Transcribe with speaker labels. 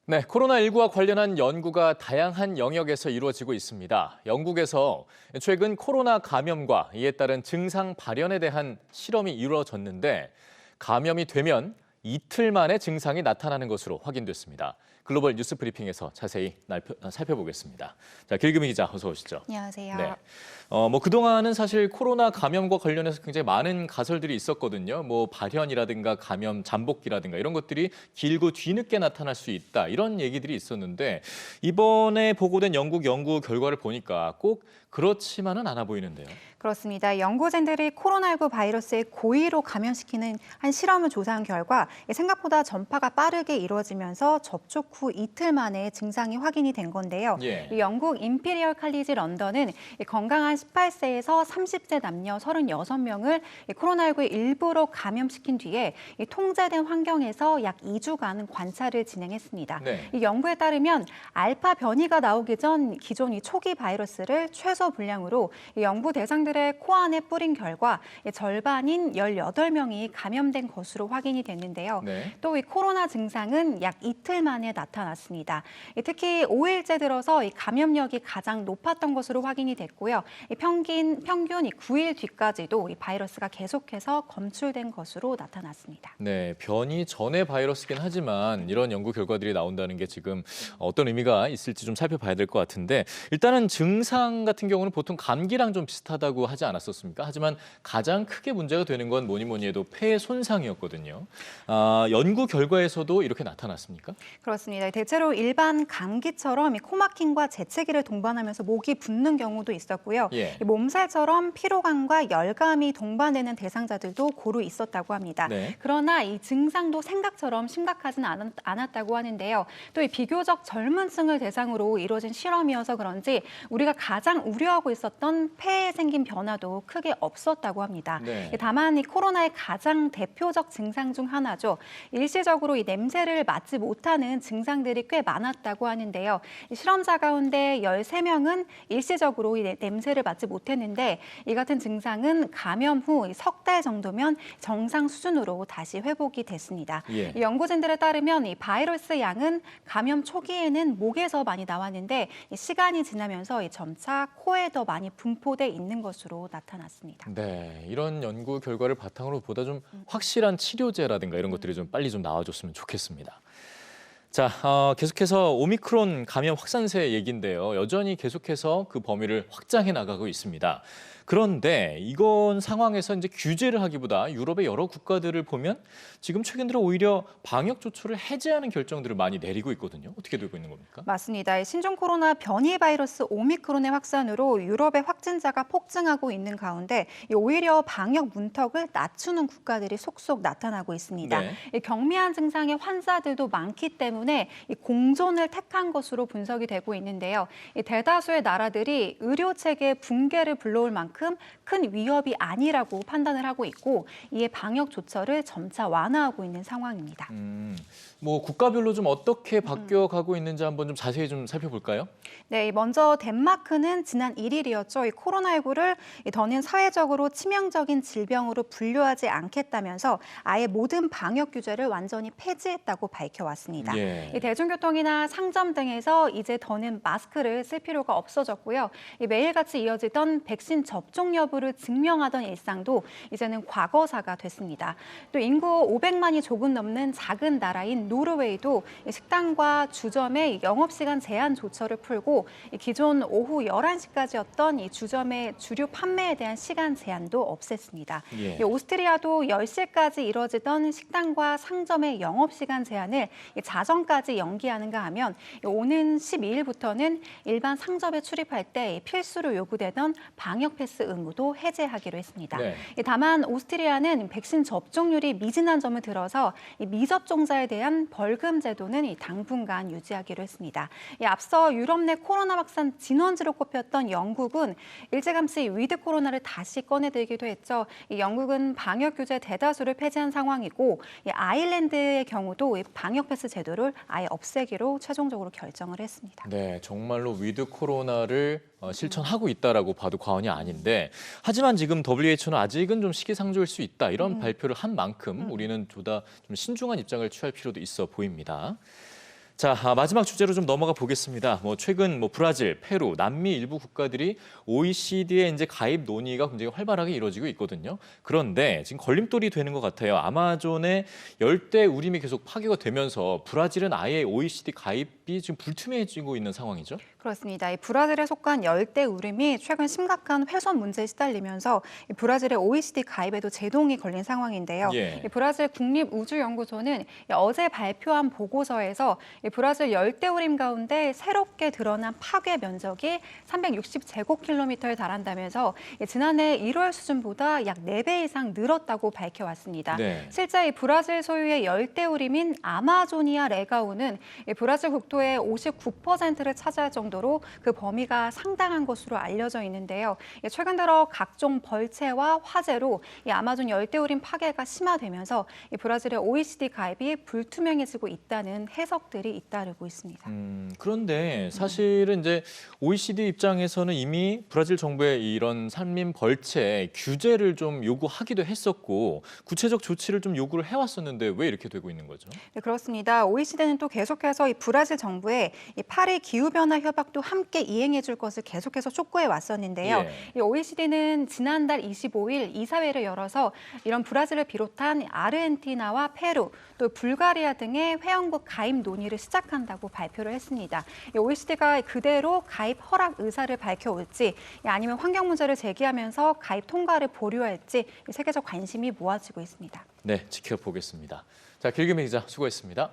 Speaker 1: 네, 코로나19와 관련한 연구가 다양한 영역에서 이루어지고 있습니다. 영국에서 최근 코로나 감염과 이에 따른 증상 발현에 대한 실험이 이루어졌는데 감염이 되면 이틀 만에 증상이 나타나는 것으로 확인됐습니다. 글로벌 뉴스 브리핑에서 자세히 살펴보겠습니다. 자, 길금희 기자 어서 오시죠.
Speaker 2: 안녕하세요.
Speaker 1: 네. 그동안은 사실 코로나 감염과 관련해서 굉장히 많은 가설들이 있었거든요. 발현이라든가 감염 잠복기라든가 이런 것들이 길고 뒤늦게 나타날 수 있다. 이런 얘기들이 있었는데 이번에 보고된 영국 연구 결과를 보니까 꼭 그렇지만은 않아 보이는데요.
Speaker 2: 그렇습니다. 연구진들이 코로나19 바이러스에 고의로 감염시키는 한 실험을 조사한 결과 생각보다 전파가 빠르게 이루어지면서 접촉 후 이틀 만에 증상이 확인이 된 건데요.
Speaker 1: 예.
Speaker 2: 영국 임피리얼 칼리지 런던은 건강한 18세에서 30세 남녀 36명을 코로나19에 일부러 감염시킨 뒤에 통제된 환경에서 약 2주간 관찰을 진행했습니다.
Speaker 1: 네.
Speaker 2: 이 연구에 따르면 알파 변이가 나오기 전 기존 이 초기 바이러스를 최소 분량으로 연구 대상들의 코 안에 뿌린 결과 절반인 18명이 감염된 것으로 확인이 됐는데요.
Speaker 1: 네.
Speaker 2: 또 이 코로나 증상은 약 이틀 만에 나타났습니다. 특히 5일째 들어서 이 감염력이 가장 높았던 것으로 확인이 됐고요. 평균 9일 뒤까지도 이 바이러스가 계속해서 검출된 것으로 나타났습니다.
Speaker 1: 네, 변이 전의 바이러스긴 하지만 이런 연구 결과들이 나온다는 게 지금 어떤 의미가 있을지 좀 살펴봐야 될 것 같은데 일단은 증상 같은 경우는 보통 감기랑 좀 비슷하다고 하지 않았었습니까? 하지만 가장 크게 문제가 되는 건 뭐니 해도 폐 손상이었거든요. 연구 결과에서도 이렇게 나타났습니까?
Speaker 2: 그렇습니다. 대체로 일반 감기처럼 이 코막힘과 재채기를 동반하면서 목이 붓는 경우도 있었고요.
Speaker 1: 예.
Speaker 2: 이 몸살처럼 피로감과 열감이 동반되는 대상자들도 고루 있었다고 합니다.
Speaker 1: 네.
Speaker 2: 그러나 이 증상도 생각처럼 심각하지는 않았다고 하는데요. 또 이 비교적 젊은 층을 대상으로 이루어진 실험이어서 그런지 우리가 가장 우려하고 있었던 폐에 생긴 변화도 크게 없었다고 합니다.
Speaker 1: 네.
Speaker 2: 다만 이 코로나의 가장 대표적 증상 중 하나죠. 일시적으로 이 냄새를 맡지 못하는 증상들이 꽤 많았다고 하는데요. 이 실험자 가운데 13명은 일시적으로 이 냄새를 맡지 못했는데 이 같은 증상은 감염 후 석 달 정도면 정상 수준으로 다시 회복이 됐습니다.
Speaker 1: 예.
Speaker 2: 이 연구진들에 따르면 이 바이러스 양은 감염 초기에는 목에서 많이 나왔는데 이 시간이 지나면서 이 점차 코에 더 많이 분포돼 있는 것으로 나타났습니다.
Speaker 1: 네, 이런 연구 결과를 바탕으로 보다 좀 확실한 치료제라든가 이런 것들이 좀 빨리 좀 나와줬으면 좋겠습니다. 자, 계속해서 오미크론 감염 확산세 얘기인데요. 여전히 계속해서 그 범위를 확장해 나가고 있습니다. 그런데 이건 상황에서 이제 규제를 하기보다 유럽의 여러 국가들을 보면 지금 최근 들어 오히려 방역 조처를 해제하는 결정들을 많이 내리고 있거든요. 어떻게 되고 있는 겁니까?
Speaker 2: 맞습니다. 신종 코로나 변이 바이러스 오미크론의 확산으로 유럽의 확진자가 폭증하고 있는 가운데 오히려 방역 문턱을 낮추는 국가들이 속속 나타나고 있습니다.
Speaker 1: 네.
Speaker 2: 이 경미한 증상의 환자들도 많기 때문에 이 공존을 택한 것으로 분석이 되고 있는데요. 이 대다수의 나라들이 의료 체계 붕괴를 불러올 만큼 큰 위협이 아니라고 판단을 하고 있고 이에 방역 조처를 점차 완화하고 있는 상황입니다.
Speaker 1: 국가별로 좀 어떻게 바뀌어가고 있는지 한번 좀 자세히 좀 살펴볼까요?
Speaker 2: 네, 먼저 덴마크는 지난 1일이었죠. 이 코로나19를 더는 사회적으로 치명적인 질병으로 분류하지 않겠다면서 아예 모든 방역 규제를 완전히 폐지했다고 밝혀왔습니다.
Speaker 1: 예.
Speaker 2: 이 대중교통이나 상점 등에서 이제 더는 마스크를 쓸 필요가 없어졌고요. 이 매일같이 이어지던 백신 접종 여부를 증명하던 일상도 이제는 과거사가 됐습니다. 또 인구 500만이 조금 넘는 작은 나라인 노르웨이도 식당과 주점의 영업시간 제한 조처를 풀고 기존 오후 11시까지였던 이 주점의 주류 판매에 대한 시간 제한도 없앴습니다.
Speaker 1: 예.
Speaker 2: 오스트리아도 10시까지 이뤄지던 식당과 상점의 영업시간 제한을 자정까지 연기하는가 하면 오는 12일부터는 일반 상점에 출입할 때 필수로 요구되던 방역 패스 의무도 해제하기로 했습니다.
Speaker 1: 네.
Speaker 2: 다만 오스트리아는 백신 접종률이 미진한 점을 들어서 미접종자에 대한 벌금 제도는 당분간 유지하기로 했습니다. 앞서 유럽 내 코로나 확산 진원지로 꼽혔던 영국은 일찌감치 위드 코로나를 다시 꺼내들기도 했죠. 영국은 방역 규제 대다수를 폐지한 상황이고 아일랜드의 경우도 방역 패스 제도를 아예 없애기로 최종적으로 결정을 했습니다.
Speaker 1: 네, 정말로 위드 코로나를 실천하고 있다라고 봐도 과언이 아닌데 하지만 지금 WHO는 아직은 좀 시기상조일 수 있다 이런 발표를 한 만큼 우리는 보다 좀 신중한 입장을 취할 필요도 있어 보입니다. 자, 마지막 주제로 좀 넘어가 보겠습니다. 최근 브라질, 페루, 남미 일부 국가들이 OECD에 이제 가입 논의가 굉장히 활발하게 이루어지고 있거든요. 그런데 지금 걸림돌이 되는 것 같아요. 아마존의 열대 우림이 계속 파괴가 되면서 브라질은 아예 OECD 가입이 지금 불투명해지고 있는 상황이죠.
Speaker 2: 그렇습니다. 이 브라질에 속한 열대 우림이 최근 심각한 훼손 문제에 시달리면서 이 브라질의 OECD 가입에도 제동이 걸린 상황인데요.
Speaker 1: 예.
Speaker 2: 이 브라질 국립우주연구소는 어제 발표한 보고서에서 이 브라질 열대 우림 가운데 새롭게 드러난 파괴 면적이 360제곱킬로미터에 달한다면서 지난해 1월 수준보다 약 4배 이상 늘었다고 밝혀왔습니다.
Speaker 1: 네.
Speaker 2: 실제 이 브라질 소유의 열대 우림인 아마조니아 레가우는 이 브라질 국토의 59%를 차지할 정도로 그 범위가 상당한 것으로 알려져 있는데요. 최근 들어 각종 벌채와 화재로 이 아마존 열대우림 파괴가 심화되면서 이 브라질의 OECD 가입이 불투명해지고 있다는 해석들이 잇따르고 있습니다.
Speaker 1: 그런데 사실은 이제 OECD 입장에서는 이미 브라질 정부의 이런 산림 벌채 규제를 좀 요구하기도 했었고 구체적 조치를 좀 요구를 해왔었는데 왜 이렇게 되고 있는 거죠?
Speaker 2: 네, 그렇습니다. OECD는 또 계속해서 이 브라질 정부에 이 파리 기후변화 협약도 함께 이행해 줄 것을 계속해서 촉구해 왔었는데요.
Speaker 1: 예.
Speaker 2: 이 OECD는 지난달 25일 이사회를 열어서 이런 브라질을 비롯한 아르헨티나와 페루, 또 불가리아 등의 회원국 가입 논의를 시작한다고 발표를 했습니다. 이 OECD가 그대로 가입 허락 의사를 밝혀올지 아니면 환경 문제를 제기하면서 가입 통과를 보류할지 세계적 관심이 모아지고 있습니다.
Speaker 1: 네, 지켜보겠습니다. 자, 길금희 기자 수고했습니다.